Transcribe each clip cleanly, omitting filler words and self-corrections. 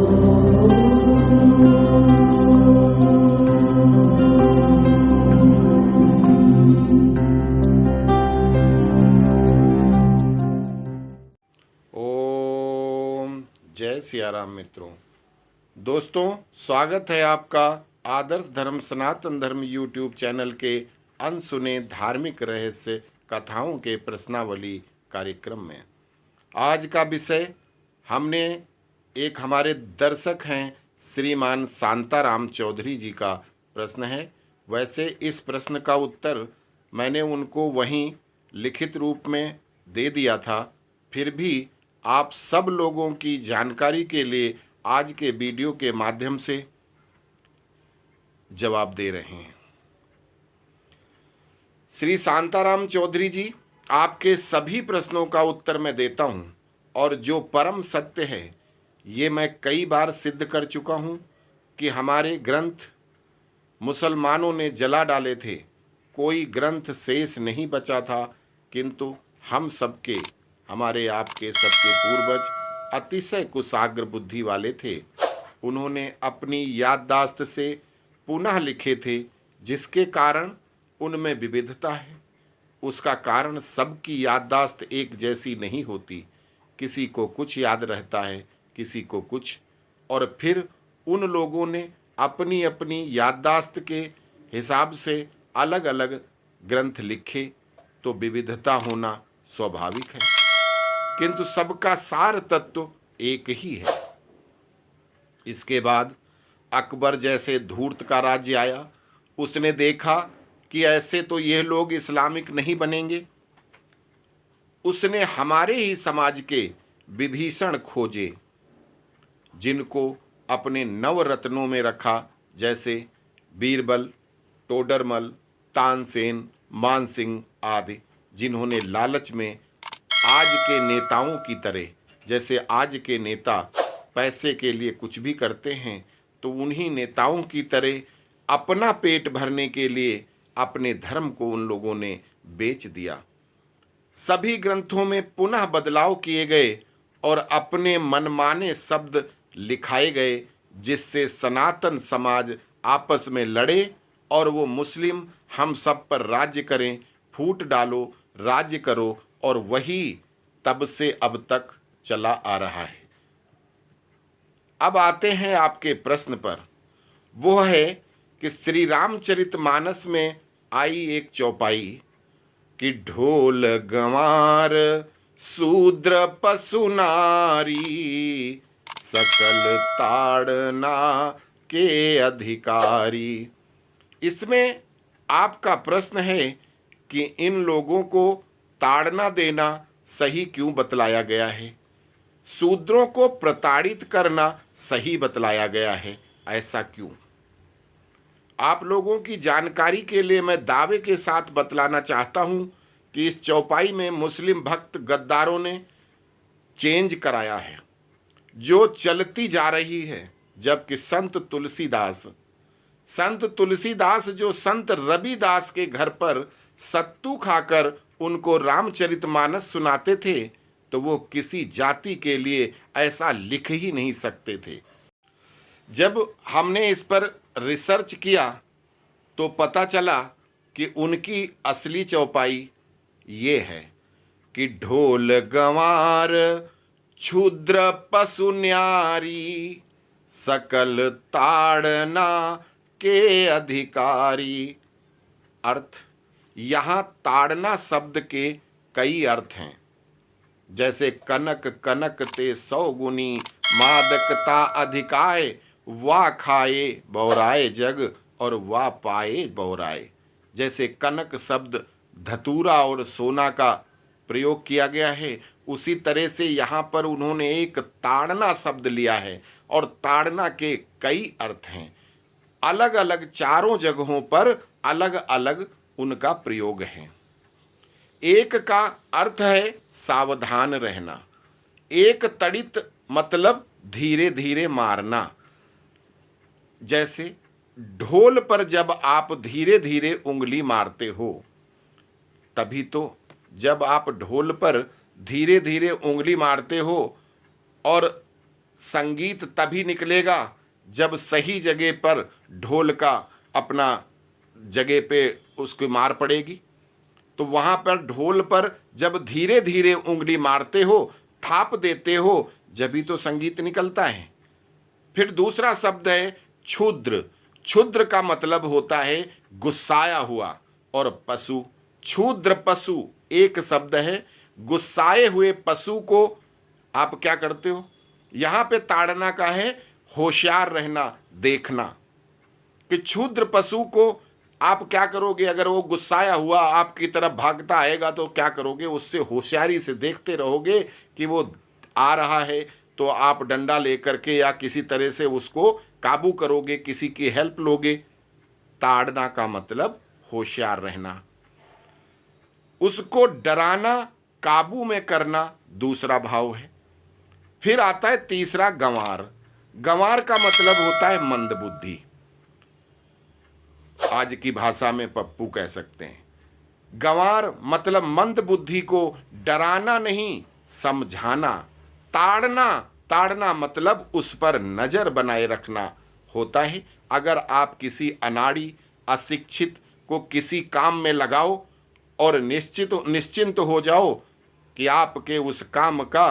ओम जय सियाराम मित्रों। दोस्तों, स्वागत है आपका आदर्श धर्म सनातन धर्म यूट्यूब चैनल के अनसुने धार्मिक रहस्य कथाओं के प्रश्नावली कार्यक्रम में। आज का विषय हमने एक हमारे दर्शक हैं श्रीमान शांताराम चौधरी जी का प्रश्न है। वैसे इस प्रश्न का उत्तर मैंने उनको वहीं लिखित रूप में दे दिया था, फिर भी आप सब लोगों की जानकारी के लिए आज के वीडियो के माध्यम से जवाब दे रहे हैं। श्री शांताराम चौधरी जी, आपके सभी प्रश्नों का उत्तर मैं देता हूं और जो परम सत्य है ये मैं कई बार सिद्ध कर चुका हूं कि हमारे ग्रंथ मुसलमानों ने जला डाले थे, कोई ग्रंथ शेष नहीं बचा था, किंतु हम सबके, हमारे आपके सबके पूर्वज अतिशय कुशाग्र बुद्धि वाले थे। उन्होंने अपनी याददाश्त से पुनः लिखे थे, जिसके कारण उनमें विविधता है। उसका कारण सबकी याददाश्त एक जैसी नहीं होती, किसी को कुछ याद रहता है, किसी को कुछ, और फिर उन लोगों ने अपनी अपनी याददाश्त के हिसाब से अलग अलग ग्रंथ लिखे, तो विविधता होना स्वाभाविक है, किंतु सबका सार तत्व एक ही है। इसके बाद अकबर जैसे धूर्त का राज्य आया। उसने देखा कि ऐसे तो ये लोग इस्लामिक नहीं बनेंगे। उसने हमारे ही समाज के विभीषण खोजे, जिनको अपने नवरत्नों में रखा, जैसे बीरबल, टोडरमल, तानसेन, मानसिंह आदि, जिन्होंने लालच में आज के नेताओं की तरह, जैसे आज के नेता पैसे के लिए कुछ भी करते हैं, तो उन्हीं नेताओं की तरह अपना पेट भरने के लिए अपने धर्म को उन लोगों ने बेच दिया। सभी ग्रंथों में पुनः बदलाव किए गए और अपने मनमाने शब्द लिखाए गए, जिससे सनातन समाज आपस में लड़े और वो मुस्लिम हम सब पर राज्य करें, फूट डालो, राज्य करो, और वही तब से अब तक चला आ रहा है। अब आते हैं आपके प्रश्न पर। वो है कि श्री रामचरितमानस में आई एक चौपाई कि ढोल गंवार शूद्र पशु नारी सकल ताड़ना के अधिकारी। इसमें आपका प्रश्न है कि इन लोगों को ताड़ना देना सही क्यों बतलाया गया है, शूद्रों को प्रताड़ित करना सही बतलाया गया है, ऐसा क्यों? आप लोगों की जानकारी के लिए मैं दावे के साथ बतलाना चाहता हूं कि इस चौपाई में मुस्लिम भक्त गद्दारों ने चेंज कराया है, जो चलती जा रही है। जबकि संत तुलसीदास जो संत रविदास के घर पर सत्तू खाकर उनको रामचरितमानस सुनाते थे, तो वो किसी जाति के लिए ऐसा लिख ही नहीं सकते थे। जब हमने इस पर रिसर्च किया तो पता चला कि उनकी असली चौपाई ये है कि ढोल गंवार क्षुद्र पशु न्यारी सकल ताड़ना के अधिकारी। अर्थ, यहाँ ताड़ना शब्द के कई अर्थ हैं, जैसे कनक कनक ते 100 गुनी मादकता अधिकाय, वा खाए बौराए जग और वा पाए बौराए। जैसे कनक शब्द धतूरा और सोना का प्रयोग किया गया है, उसी तरह से यहाँ पर उन्होंने एक ताड़ना शब्द लिया है, और ताड़ना के कई अर्थ हैं। अलग अलग चारों जगहों पर अलग अलग उनका प्रयोग है। एक का अर्थ है सावधान रहना, एक तड़ित मतलब धीरे धीरे मारना। जैसे ढोल पर जब आप धीरे धीरे उंगली मारते हो, तभी तो जब आप ढोल पर धीरे धीरे उंगली मारते हो और संगीत तभी निकलेगा जब सही जगह पर ढोल का अपना जगह पे उसकी मार पड़ेगी। तो वहाँ पर ढोल पर जब धीरे धीरे उंगली मारते हो, थाप देते हो, जभी तो संगीत निकलता है। फिर दूसरा शब्द है क्षुद्र। क्षुद्र का मतलब होता है गुस्साया हुआ। और पशु, क्षुद्र पशु एक शब्द है। गुस्साए हुए पशु को आप क्या करते हो? यहाँ पे ताड़ना का है होशियार रहना, देखना कि क्षुद्र पशु को आप क्या करोगे? अगर वो गुस्साया हुआ आपकी तरफ भागता आएगा तो क्या करोगे? उससे होशियारी से देखते रहोगे कि वो आ रहा है, तो आप डंडा लेकर के या किसी तरह से उसको काबू करोगे, किसी की हेल्प लोगे। ताड़ना का मतलब होशियार रहना। उसको डराना, काबू में करना दूसरा भाव है। फिर आता है तीसरा गंवार। गंवार का मतलब होता है मंदबुद्धि। आज की भाषा में पप्पू कह सकते हैं। गंवार मतलब मंद बुद्धि को डराना नहीं, समझाना। ताड़ना, ताड़ना मतलब उस पर नजर बनाए रखना होता है। अगर आप किसी अनाड़ी, अशिक्षित को किसी काम में लगाओ और निश्चिंत हो जाओ कि आपके उस काम का,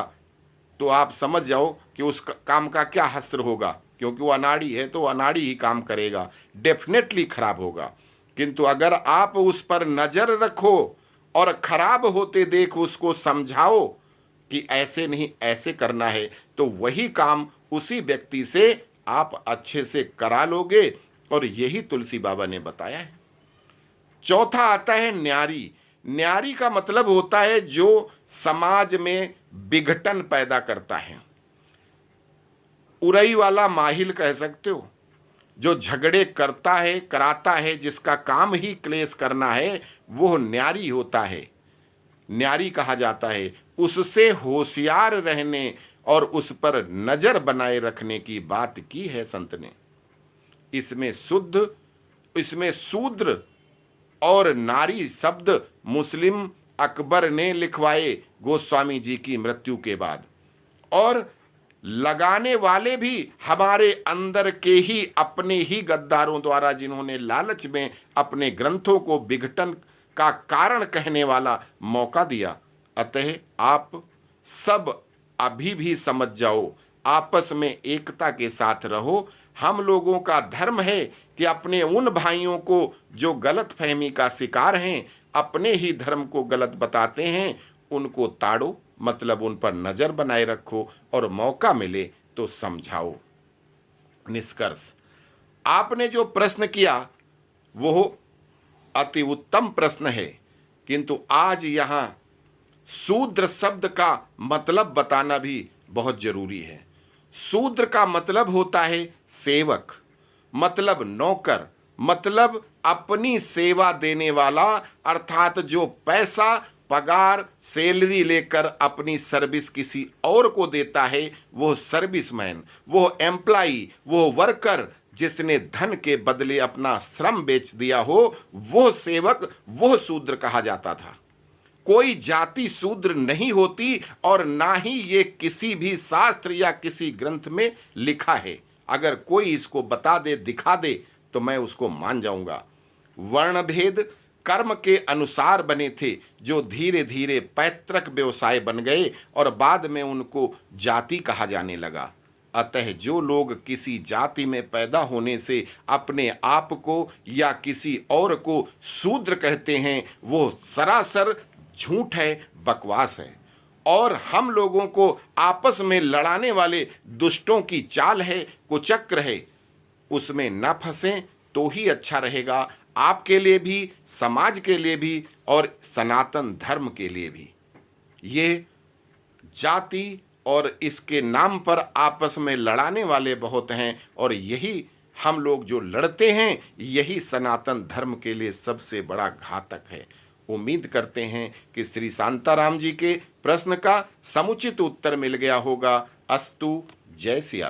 तो आप समझ जाओ कि उस काम का क्या हश्र होगा, क्योंकि वो अनाड़ी है तो अनाड़ी ही काम करेगा, डेफिनेटली खराब होगा। किंतु अगर आप उस पर नजर रखो और खराब होते देख उसको समझाओ कि ऐसे नहीं ऐसे करना है, तो वही काम उसी व्यक्ति से आप अच्छे से करा लोगे। और यही तुलसी बाबा ने बताया है। चौथा आता है न्यारी। न्यारी का मतलब होता है जो समाज में विघटन पैदा करता है। उरई वाला माहिल कह सकते हो। जो झगड़े करता है, कराता है, जिसका काम ही क्लेश करना है, वो न्यारी होता है, न्यारी कहा जाता है। उससे होशियार रहने और उस पर नजर बनाए रखने की बात की है संत ने। इसमें शूद्र और नारी शब्द मुस्लिम अकबर ने लिखवाए गोस्वामी जी की मृत्यु के बाद। और लगाने वाले भी हमारे अंदर के ही अपने ही गद्दारों द्वारा, जिन्होंने लालच में अपने ग्रंथों को विघटन का कारण कहने वाला मौका दिया। अतः आप सब अभी भी समझ जाओ, आपस में एकता के साथ रहो। हम लोगों का धर्म है कि अपने उन भाइयों को जो गलत फहमी का शिकार हैं, अपने ही धर्म को गलत बताते हैं, उनको ताड़ो, मतलब उन पर नजर बनाए रखो और मौका मिले तो समझाओ। निष्कर्ष, आपने जो प्रश्न किया वो अति उत्तम प्रश्न है, किंतु आज यहाँ शूद्र शब्द का मतलब बताना भी बहुत जरूरी है। शूद्र का मतलब होता है सेवक, मतलब नौकर, मतलब अपनी सेवा देने वाला, अर्थात जो पैसा, पगार, सैलरी लेकर अपनी सर्विस किसी और को देता है, वो सर्विसमैन, वो एम्प्लॉई, वो वर्कर, जिसने धन के बदले अपना श्रम बेच दिया हो, वो सेवक, वो शूद्र कहा जाता था। कोई जाति शूद्र नहीं होती और ना ही ये किसी भी शास्त्र या किसी ग्रंथ में लिखा है। अगर कोई इसको बता दे, दिखा दे, तो मैं उसको मान जाऊंगा। वर्ण भेद कर्म के अनुसार बने थे, जो धीरे धीरे पैतृक व्यवसाय बन गए और बाद में उनको जाति कहा जाने लगा। अतः जो लोग किसी जाति में पैदा होने से अपने आप को या किसी और को शूद्र कहते हैं, वो सरासर झूठ है, बकवास है। और हम लोगों को आपस में लड़ाने वाले दुष्टों की चाल है, कुचक्र है। उसमें न फंसें तो ही अच्छा रहेगा, आपके लिए भी, समाज के लिए भी और सनातन धर्म के लिए भी। ये जाति और इसके नाम पर आपस में लड़ाने वाले बहुत हैं, और यही हम लोग जो लड़ते हैं, यही सनातन धर्म के लिए सबसे बड़ा घातक है। उम्मीद करते हैं कि श्री शांताराम जी के प्रश्न का समुचित उत्तर मिल गया होगा। अस्तु। जय सिया राम।